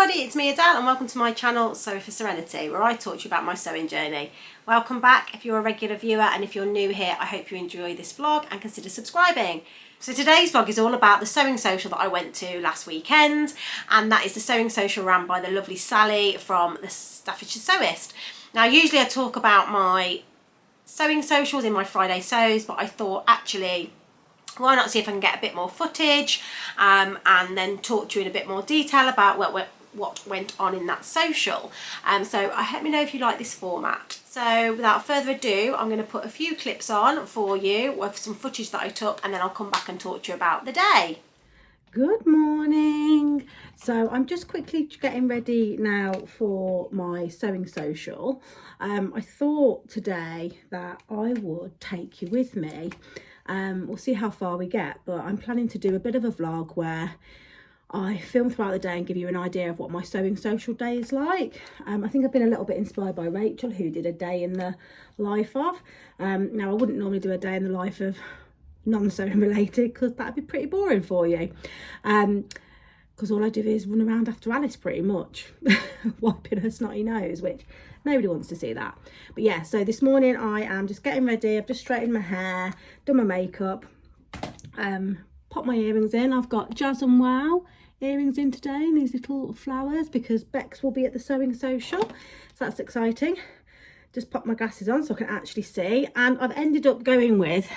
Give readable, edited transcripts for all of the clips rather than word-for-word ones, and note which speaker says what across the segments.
Speaker 1: everybody, it's me Adele and welcome to my channel Sew for Serenity, where I talk to you about my sewing journey. Welcome back if you're a regular viewer, and if you're new here I hope you enjoy this vlog and consider subscribing. So today's vlog is all about the sewing social that I went to last weekend, and that is the sewing social run by the lovely Sally from the Staffordshire Sewist. Now usually I talk about my sewing socials in my Friday sews, but I thought actually why not see if I can get a bit more footage and then talk to you in a bit more detail about what went on in that social. So let me know if you like this format. So without further ado, I'm going to put a few clips on for you with some footage that I took, and then I'll come back and talk to you about the day.
Speaker 2: Good morning. So I'm just quickly getting ready now for my sewing social. I thought today that I would take you with me. We'll see how far we get, but I'm planning to do a bit of a vlog where I film throughout the day and give you an idea of what my sewing social day is like. I think I've been a little bit inspired by Rachel, who did a day in the life of. Now I wouldn't normally do a day in the life of non-sewing related, because that'd be pretty boring for you. Because all I do is run around after Alice pretty much, wiping her snotty nose, which nobody wants to see that. But yeah, so this morning I am just getting ready. I've just straightened my hair, done my makeup, popped my earrings in. I've got Jazz and Wow earrings in today, and these little flowers, because Bex will be at the sewing social, so that's exciting. Just pop my glasses on so I can actually see, and I've ended up going with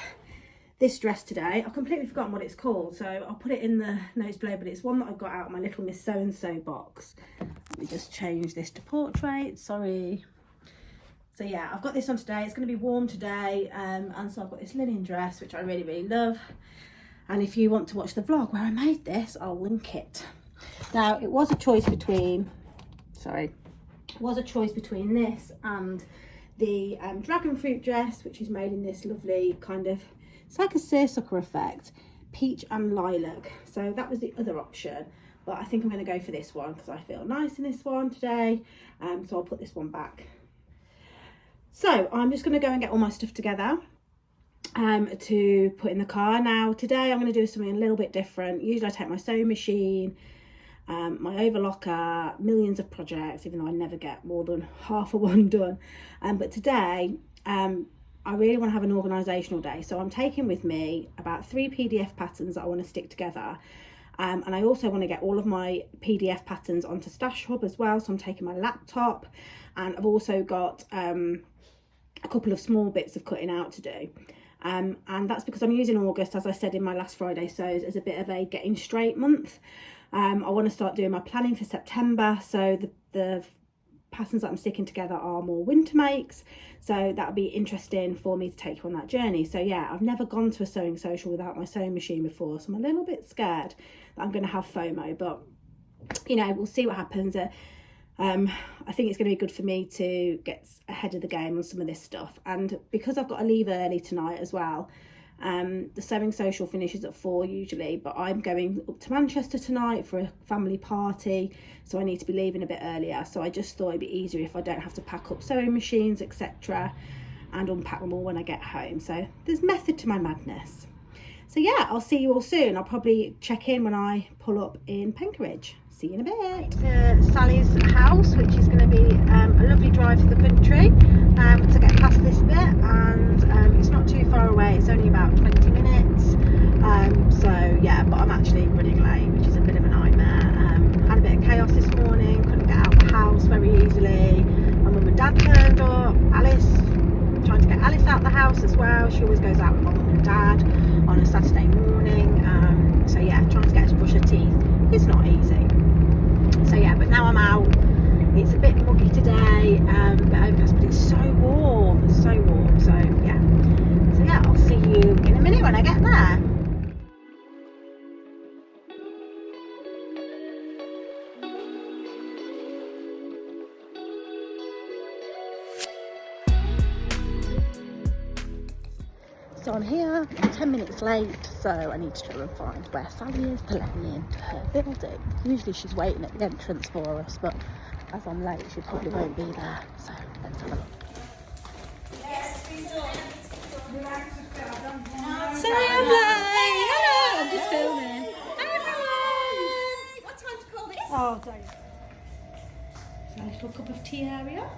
Speaker 2: this dress today. I've completely forgotten what it's called, so I'll put it in the notes below, but it's one that I got out of my little Miss So and So box. Let me just change this to portrait, sorry. So yeah, I've got this on today. It's going to be warm today, and so I've got this linen dress, which I really love. And if you want to watch the vlog where I made this, I'll link it. Now, it was a choice between, this and the dragon fruit dress, which is made in this lovely kind of, it's like a seersucker effect, peach and lilac. So that was the other option, but I think I'm going to go for this one because I feel nice in this one today. So I'll put this one back. So I'm just going to go and get all my stuff together to put in the car. Now today I'm going to do something a little bit different. Usually I take my sewing machine, my overlocker, millions of projects, even though I never get more than half of one done. But today I really want to have an organisational day, so I'm taking with me about 3 PDF patterns that I want to stick together, and I also want to get all of my PDF patterns onto Stash Hub as well, so I'm taking my laptop, and I've also got a couple of small bits of cutting out to do, and that's because I'm using August, as I said in my last Friday sews, as a bit of a getting straight month. I want to start doing my planning for September, so the patterns that I'm sticking together are more winter makes, so that'll be interesting for me to take you on that journey. So yeah, I've never gone to a sewing social without my sewing machine before, so I'm a little bit scared that I'm going to have FOMO, but you know, we'll see what happens. I think it's going to be good for me to get ahead of the game on some of this stuff, and because I've got to leave early tonight as well. The sewing social finishes at 4 usually, but I'm going up to Manchester tonight for a family party, so I need to be leaving a bit earlier. So I just thought it'd be easier if I don't have to pack up sewing machines, etc., and unpack them all when I get home. So there's method to my madness. So yeah, I'll see you all soon. I'll probably check in when I pull up in Penkeridge. See you in a bit. To Sally's house, which is going to be a lovely drive to the country to get past this bit, and it's not too far away, it's only about 20 minutes, so yeah, but I'm actually running late, which is a bit of a nightmare. Had a bit of chaos this morning, couldn't get out of the house very easily. My mum and dad turned up, trying to get Alice out of the house as well. She always goes out with my mum and dad on a Saturday morning, so yeah, trying to get her to brush her teeth is not easy. So yeah, but now I'm out. It's a bit muggy today, a bit overcast, but it's so warm, so yeah, I'll see you in a minute when I get there. So I'm here, I'm 10 minutes late, so I need to try and find where Sally is to let me into her building. Usually she's waiting at the entrance for us, but as I'm late, she probably won't be there, so let's have a look. Yes, please do. Say hi! Hello! I'm just filming. Hi everyone! What time to call this? Oh, don't. little cup of tea area.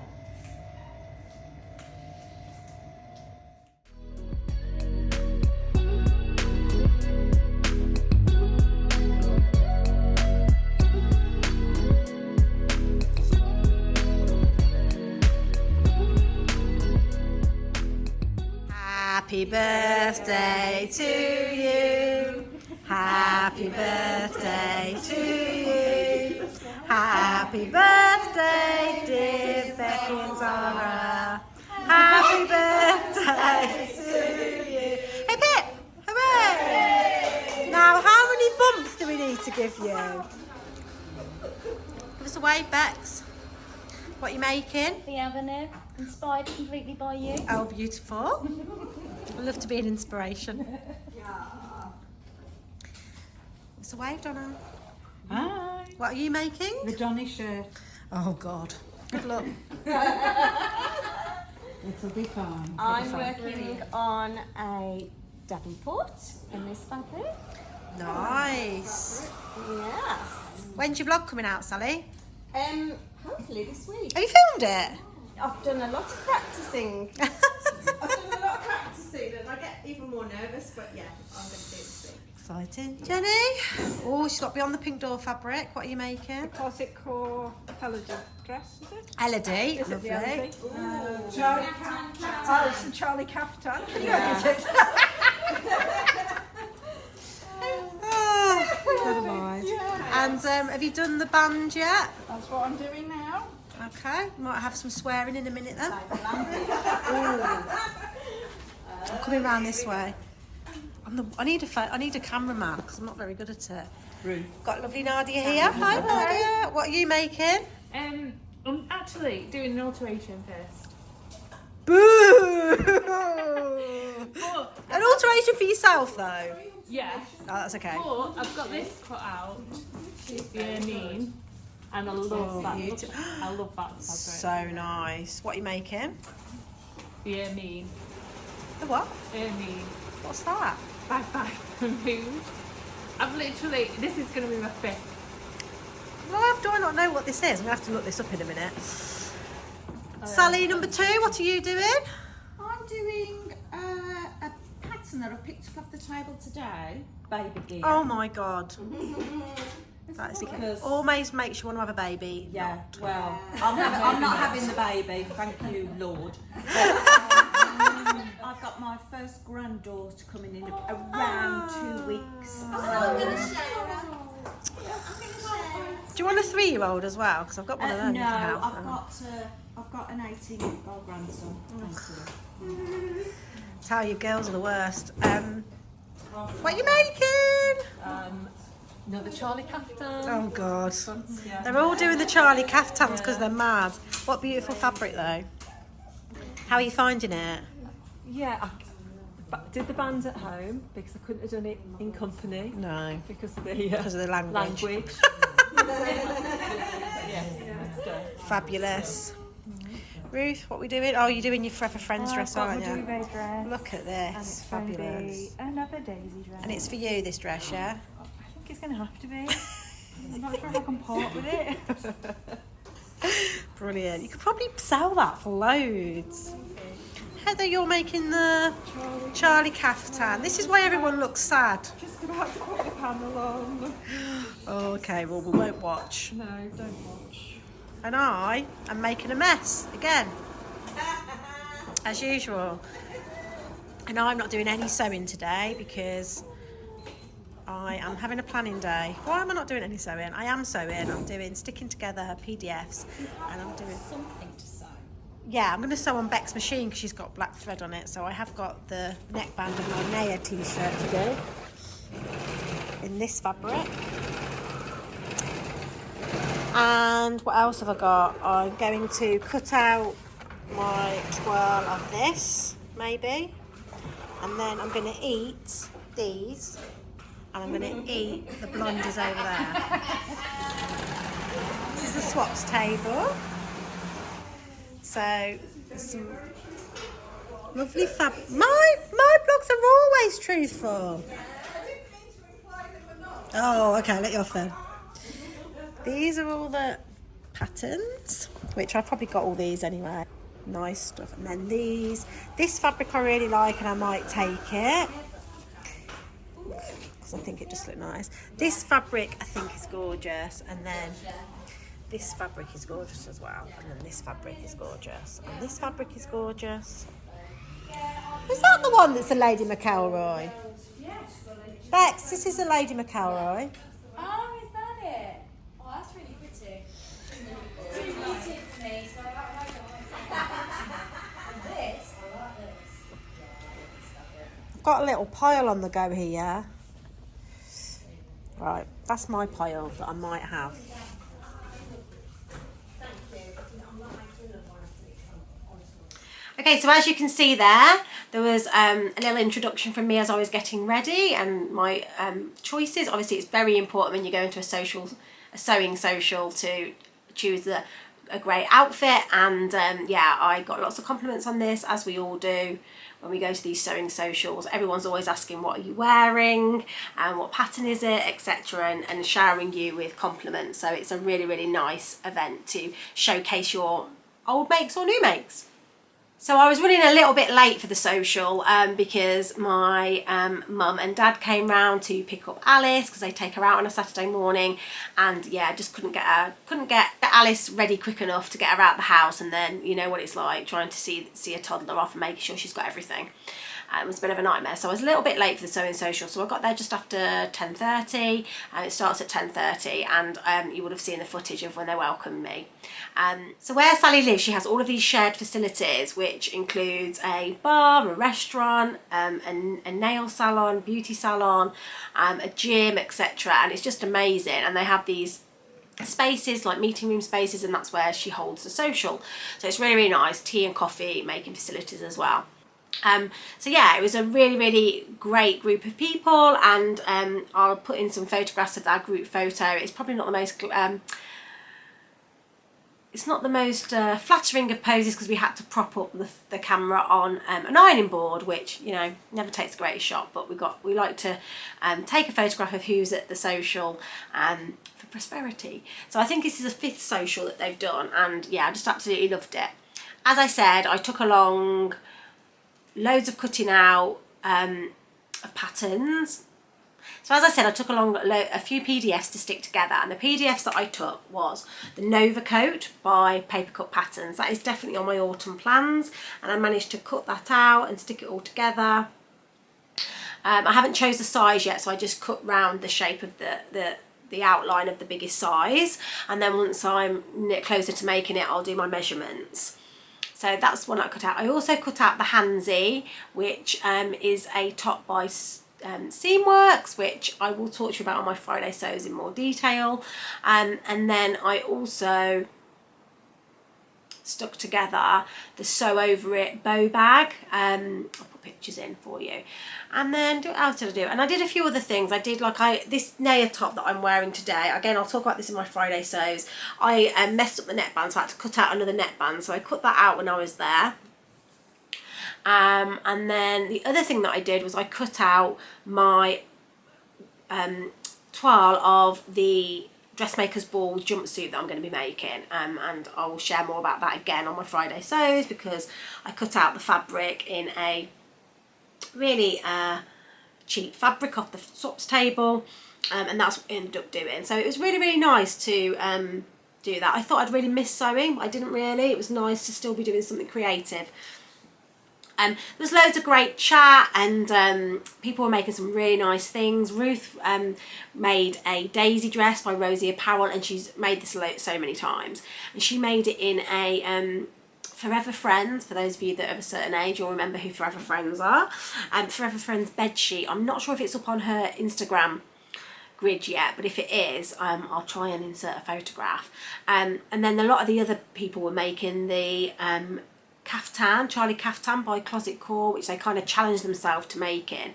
Speaker 1: Happy birthday to you. Happy birthday to you. Happy birthday, dear Becky and Sara. Happy birthday to you. Hey, Pip! Hooray! Now, how many bumps do we need to give you? Give us a wave, Bex. What are you making?
Speaker 3: The Avenue, inspired completely by you.
Speaker 1: Oh, beautiful. I love to be an inspiration. It's a wave, Donna.
Speaker 4: Hi.
Speaker 1: What are you making?
Speaker 4: The Johnny shirt.
Speaker 1: Oh, God. Good luck.
Speaker 4: It'll be fine.
Speaker 3: I'm working on a Davenport in this fabric.
Speaker 1: Nice.
Speaker 3: Yes.
Speaker 1: When's your vlog coming out, Sally?
Speaker 3: Hopefully this week.
Speaker 1: Have you filmed it?
Speaker 3: I've done a lot of practicing. And I get even more nervous, but yeah, I'm going to do it this week.
Speaker 1: Exciting. Jenny? Oh, she's got beyond the pink door fabric. What are you making?
Speaker 4: Classic core Paladin dress, is it?
Speaker 1: Elodie.
Speaker 4: Is it the
Speaker 1: Lovely.
Speaker 4: Elodie? Charlie Caftan. Oh, it's a Charlie Caftan. Can you edit it?
Speaker 1: Oh, never mind. And have you done the band yet?
Speaker 4: That's what I'm doing now.
Speaker 1: Okay, might have some swearing in a minute then. I'm coming round this way. I need a cameraman because I'm not very good at it.
Speaker 4: Ruth.
Speaker 1: Got lovely Nadia here. Hi Nadia. What are you making?
Speaker 5: I'm actually doing an alteration first.
Speaker 1: Boo! An alteration for yourself though.
Speaker 5: Yeah.
Speaker 1: Oh, that's okay.
Speaker 5: But I've got this cut out. Yeah, mean. And I love that.
Speaker 1: Beautiful.
Speaker 5: I love that fabric.
Speaker 1: So nice. What are you making?
Speaker 5: Yeah, mean.
Speaker 1: The what?
Speaker 5: Yeah, mean.
Speaker 1: What's that?
Speaker 5: Bye food. I've literally. This is going to be my fifth.
Speaker 1: Well, do I not know what this is? I'm going to have to look this up in a minute. Sally, number 2, what are you doing?
Speaker 6: I'm doing a pattern that I picked up off the table today. Baby gear.
Speaker 1: Oh my God. That is
Speaker 6: Because-
Speaker 1: always makes you want to have a baby.
Speaker 6: Yeah, well, I'm not having the baby, thank you, Lord. I've got my first granddaughter coming in around 2 weeks.
Speaker 1: Do you want a 3-year-old as well? Because I've got one of them.
Speaker 6: No,
Speaker 1: you can have.
Speaker 6: I've got an 18-year-old grandson.
Speaker 1: That's how you girls are the worst. What are you making?
Speaker 5: Another Charlie Caftan.
Speaker 1: Oh God. They're all doing the Charlie caftans because they're mad. What beautiful fabric though. How are you finding it?
Speaker 7: Yeah, I did the band at home because I couldn't have done it in company
Speaker 1: No.
Speaker 7: because of the
Speaker 1: language. Fabulous. Ruth, what are we doing? Oh, you're doing your Forever Friends dress, aren't you?
Speaker 7: dress.
Speaker 1: Look at
Speaker 7: And
Speaker 1: this.
Speaker 7: it's going to
Speaker 1: Fabulous.
Speaker 7: be another daisy dress.
Speaker 1: And it's for you, this dress, yeah?
Speaker 7: I think it's going to have to be. I'm not sure if I can part with it.
Speaker 1: Brilliant. You could probably sell that for loads. Heather, you're making the Charlie caftan. This is why everyone looks sad.
Speaker 7: Just about to put the panel on.
Speaker 1: Oh, okay, well, we won't watch.
Speaker 7: No, don't watch.
Speaker 1: And I am making a mess again, as usual. And I'm not doing any sewing today because I am having a planning day. Why am I not doing any sewing? I am sewing. I'm doing sticking together PDFs, and I'm doing
Speaker 6: Something to sew.
Speaker 1: Yeah, I'm going to sew on Beck's machine because she's got black thread on it. So I have got the neckband of my Naya t-shirt to do in this fabric. And what else have I got? I'm going to cut out my twirl of this, maybe. And then I'm going to eat these. And I'm going to eat the blondies over there. This is the swaps table. So, some lovely My blogs are always truthful. Oh, okay, let you off then. These are all the patterns. which I've probably got all these anyway. Nice stuff. And then this fabric I really like, and I might take it because I think it just looks nice. This fabric I think is gorgeous, and then this fabric is gorgeous as well, and then this fabric is gorgeous, and this fabric is gorgeous. Is that the one that's a Lady McElroy? Bex, this is a Lady McElroy.
Speaker 5: Oh, is that it? Oh, that's really pretty. Too pretty for me, so I like it. And this, I like this.
Speaker 1: I've got a little pile on the go here. Right, that's my pile that I might have. Okay, so as you can see there was a little introduction from me as I was getting ready, and my choices. Obviously, it's very important when you go into a sewing social to choose a great outfit, and yeah, I got lots of compliments on this, as we all do when we go to these sewing socials. Everyone's always asking, what are you wearing and what pattern is it, etc., and showering you with compliments. So it's a really, really nice event to showcase your old makes or new makes. So I was running a little bit late for the social because my mum and dad came round to pick up Alice because they take her out on a Saturday morning, and yeah, just couldn't get Alice ready quick enough to get her out the house, and then you know what it's like trying to see a toddler off and making sure she's got everything. It was a bit of a nightmare, so I was a little bit late for the sewing social. So I got there just after 10:30, and it starts at 10:30, and you would have seen the footage of when they welcomed me. So where Sally lives, she has all of these shared facilities, which includes a bar, a restaurant, a nail salon, beauty salon, a gym, etc. And it's just amazing. And they have these spaces like meeting room spaces, and that's where she holds the social. So it's really, really nice. Tea and coffee making facilities as well. So yeah, it was a really, really great group of people, and I'll put in some photographs of that group photo. It's probably not the most flattering of poses because we had to prop up the camera on an ironing board, which, you know, never takes the greatest shot, but we like to take a photograph of who's at the social for prosperity. So I think this is the 5th social that they've done, and yeah, I just absolutely loved it. As I said, I took along loads of cutting out of patterns. So as I said, I took along a few PDFs to stick together, and the PDFs that I took was the Nova Coat by Paper Cut Patterns. That is definitely on my autumn plans, and I managed to cut that out and stick it all together. I haven't chose the size yet, so I just cut round the shape of the outline of the biggest size, and then once I'm closer to making it, I'll do my measurements. So that's one I cut out. I also cut out the Hansie, which is a top by Seamworks, which I will talk to you about on my Friday sews in more detail. And then I also stuck together the Sew Over It bow bag. I'll put pictures in for you. And then what else did I do? And I did a few other things. I did this Naya top that I'm wearing today. Again, I'll talk about this in my Friday sews. I messed up the neckband, so I had to cut out another neckband. So I cut that out when I was there. And then the other thing that I did was I cut out my toile of the Dressmaker's Ball jumpsuit that I'm going to be making, and I will share more about that again on my Friday sews, because I cut out the fabric in a really cheap fabric off the sops table, and that's what I ended up doing. So it was really, really nice to do that. I thought I'd really miss sewing, but I didn't really. It was nice to still be doing something creative. There was loads of great chat, and people were making some really nice things. Ruth made a daisy dress by Rosie Apparel, and she's made this so many times. And she made it in a Forever Friends. For those of you that are of a certain age, you'll remember who Forever Friends are. Forever Friends bedsheet. I'm not sure if it's up on her Instagram grid yet, but if it is, I'll try and insert a photograph. And then a lot of the other people were making the Caftan, Charlie Caftan by Closet Core, which they kind of challenged themselves to making.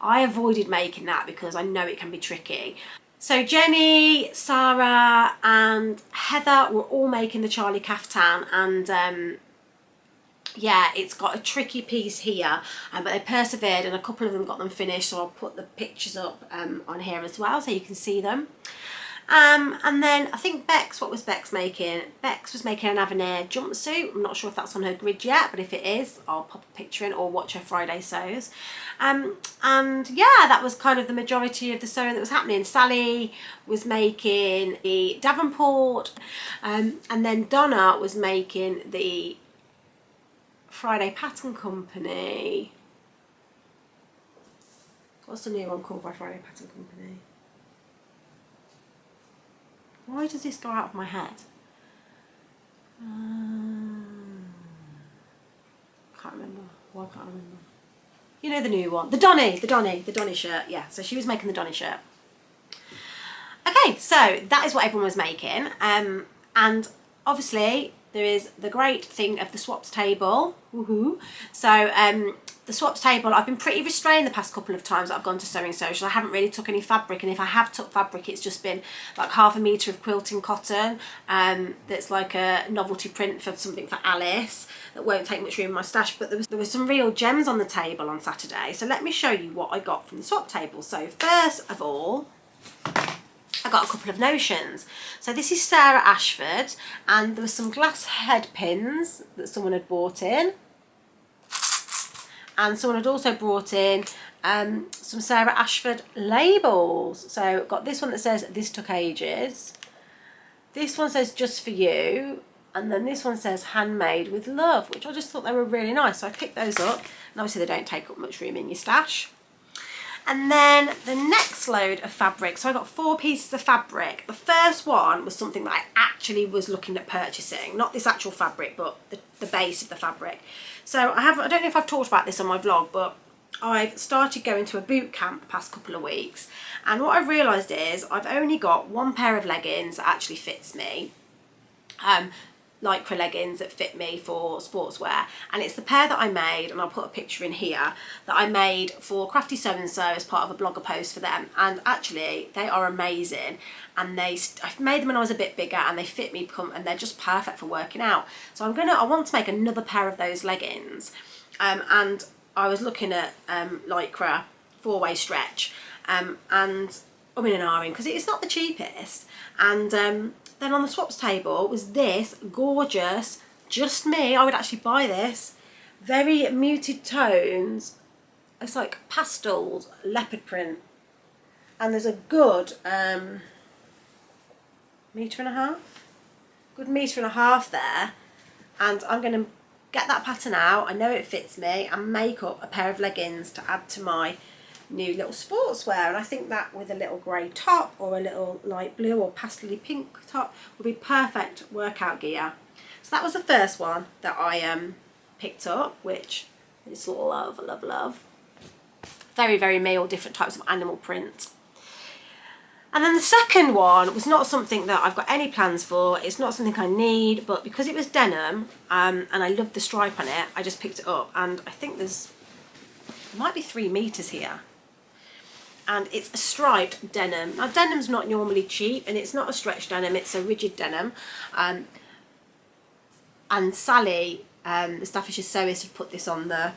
Speaker 1: I avoided making that because I know it can be tricky. So Jenny, Sara and Heather were all making the Charlie Caftan, and yeah, it's got a tricky piece here, but they persevered, and a couple of them got them finished, so I'll put the pictures up on here as well so you can see them. And then I think Bex, what was Bex making? Bex was making an Avenir jumpsuit. I'm not sure if that's on her grid yet, but if it is, I'll pop a picture in or watch her Friday sews. And yeah, that was kind of the majority of the sewing that was happening. Sally was making the Davenport, and then Donna was making the Friday Pattern Company. What's the new one called by Friday Pattern Company? Why does this go out of my head? Can't remember. Why can't I remember? You know the new one. The Donny shirt. Yeah, so she was making the Donny shirt. Okay, so that is what everyone was making. And obviously there is the great thing of the swaps table. Woohoo. So the swaps table, I've been pretty restrained the past couple of times that I've gone to Sewing Sewcial. I haven't really took any fabric, and if I have took fabric, it's just been like 1/2 metre of quilting cotton. That's like a novelty print for something for Alice that won't take much room in my stash. But there was some real gems on the table on Saturday. So let me show you what I got from the swap table. So first of all, I got a couple of notions. So this is Sara Ashford, and there were some glass head pins that someone had bought in. And someone had also brought in some Sara Ashford labels. So I've got this one that says, "This took ages." This one says, "Just for you." And then this one says, "Handmade with love," which I just thought they were really nice. So I picked those up. And obviously they don't take up much room in your stash. And then the next load of fabric. So I got 4 pieces of fabric. The first one was something that I actually was looking at purchasing. Not this actual fabric, but the base of the fabric. So I don't know if I've talked about this on my vlog, but I've started going to a boot camp the past couple of weeks. And what I've realised is I've only got 1 pair of leggings that actually fits me. Lycra leggings that fit me for sportswear, and it's the pair that I made, and I'll put a picture in here, that I made for Crafty Sew and Sew as part of a blogger post for them. And actually they are amazing, and I made them when I was a bit bigger, and they fit me and they're just perfect for working out. So I want to make another pair of those leggings, and I was looking at Lycra 4-way stretch, and I'm in an R-ing because it's not the cheapest. And then on the swaps table was this gorgeous, just me, I would actually buy this, very muted tones. It's like pastels, leopard print. And there's a good 1.5 meters. Good 1.5 meters there. And I'm going to get that pattern out. I know it fits me, and make up a pair of leggings to add to my new little sportswear. And I think that with a little grey top or a little light blue or pastely pink top would be perfect workout gear. So that was the first one that I picked up, which is love, love, love. Very, very me, all different types of animal print. And then the second one was not something that I've got any plans for. It's not something I need, but because it was denim and I loved the stripe on it, I just picked it up. And I think there might be 3 meters here. And it's a striped denim. Now denim's not normally cheap, and it's not a stretch denim, it's a rigid denim. And Sally, the Staffordshire Sewist, had put this on the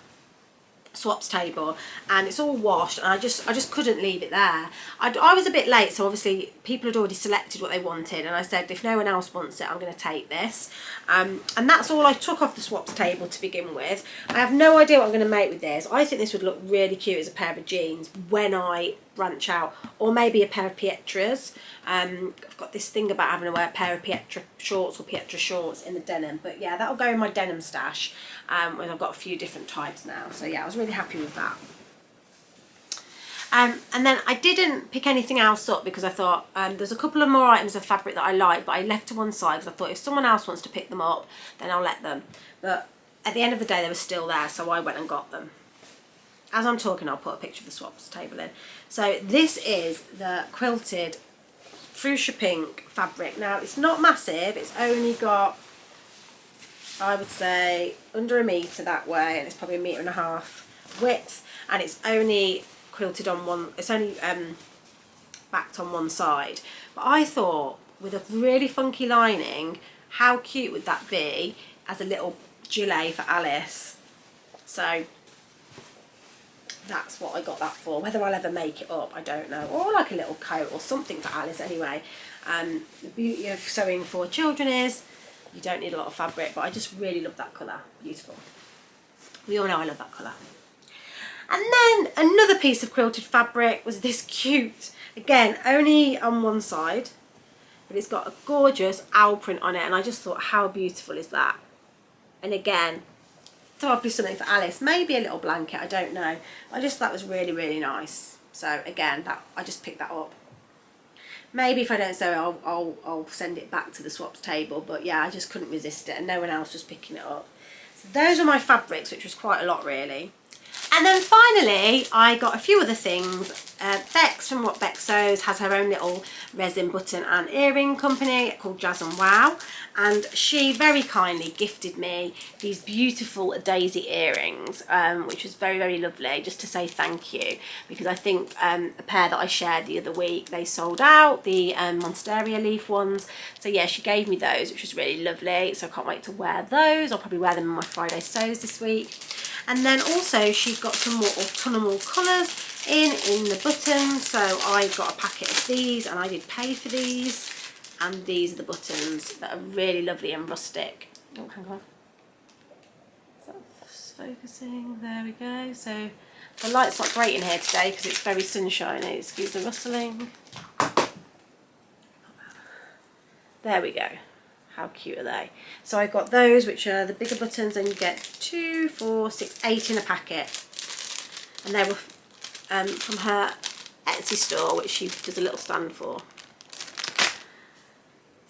Speaker 1: swaps table, and it's all washed, and I just couldn't leave it there. I was a bit late, so obviously people had already selected what they wanted, and I said if no one else wants it, I'm going to take this. And that's all I took off the swaps table to begin with. I have no idea what I'm going to make with this. I think this would look really cute as a pair of jeans when I branch out, or maybe a pair of Pietras. I've got this thing about having to wear a pair of Pietra shorts or Pietra shorts in the denim, but yeah, that'll go in my denim stash. And I've got a few different types now, so yeah, I was really happy with that. And then I didn't pick anything else up because I thought there's a couple of more items of fabric that I like, but I left to one side because I thought if someone else wants to pick them up, then I'll let them. But at the end of the day, they were still there, so I went and got them. As I'm talking, I'll put a picture of the swaps table in. So this is the quilted fuchsia pink fabric. Now, it's not massive. It's only got, I would say, under 1 meter that way, and it's probably 1.5 meters width, and it's only quilted on one, it's only backed on one side. But I thought, with a really funky lining, how cute would that be as a little gilet for Alice? So that's what I got that for. Whether I'll ever make it up, I don't know. Or like a little coat or something for Alice anyway. The beauty of sewing for children is you don't need a lot of fabric, but I just really love that colour. Beautiful. We all know I love that colour. And then another piece of quilted fabric was this cute, again, only on one side, but it's got a gorgeous owl print on it, and I just thought, how beautiful is that? And again, probably something for Alice, maybe a little blanket, I don't know. I just thought that was really, really nice. So again, that I just picked that up. Maybe if I don't sew it, I'll send it back to the swaps table, but yeah, I just couldn't resist it, and no one else was picking it up. So those are my fabrics, which was quite a lot really. And then finally, I got a few other things. Bex from What Bex Sews has her own little resin button and earring company called Jazz and Wow. And she very kindly gifted me these beautiful daisy earrings, which was very, very lovely, just to say thank you. Because I think a pair that I shared the other week, they sold out, the Monstera leaf ones. So yeah, she gave me those, which was really lovely. So I can't wait to wear those. I'll probably wear them in my Friday sews this week. And then also she's got some more autumnal colours in the buttons. So I got a packet of these, and I did pay for these. And these are the buttons that are really lovely and rustic. Oh, hang on. Is that focusing? There we go. So the light's not great in here today because it's very sunshiny. Excuse the rustling. There we go. How cute are they? So I got those, which are the bigger buttons, and you get 2, 4, 6, 8 in a packet. And they were from her Etsy store, which she does a little stand for.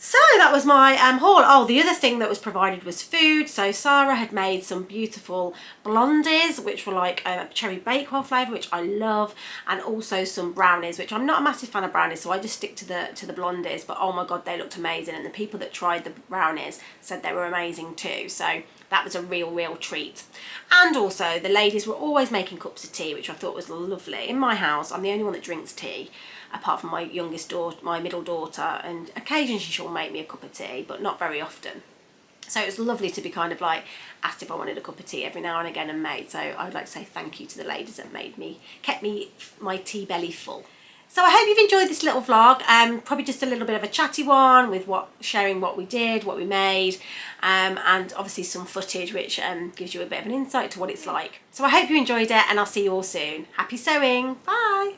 Speaker 1: So that was my haul. Oh, the other thing that was provided was food. So Sara had made some beautiful blondies, which were like a cherry bakewell flavour, which I love, and also some brownies, which I'm not a massive fan of brownies, so I just stick to the blondies. But oh my god, they looked amazing, and the people that tried the brownies said they were amazing too. So that was a real treat. And also the ladies were always making cups of tea, which I thought was lovely. In my house, I'm the only one that drinks tea, apart from my youngest daughter, my middle daughter, and occasionally she'll make me a cup of tea, but not very often. So it was lovely to be kind of like asked if I wanted a cup of tea every now and again and made. So I'd like to say thank you to the ladies that kept my tea belly full. So I hope you've enjoyed this little vlog. Probably just a little bit of a chatty one with sharing what we did, what we made, and obviously some footage which gives you a bit of an insight to what it's like. So I hope you enjoyed it, and I'll see you all soon. Happy sewing. Bye.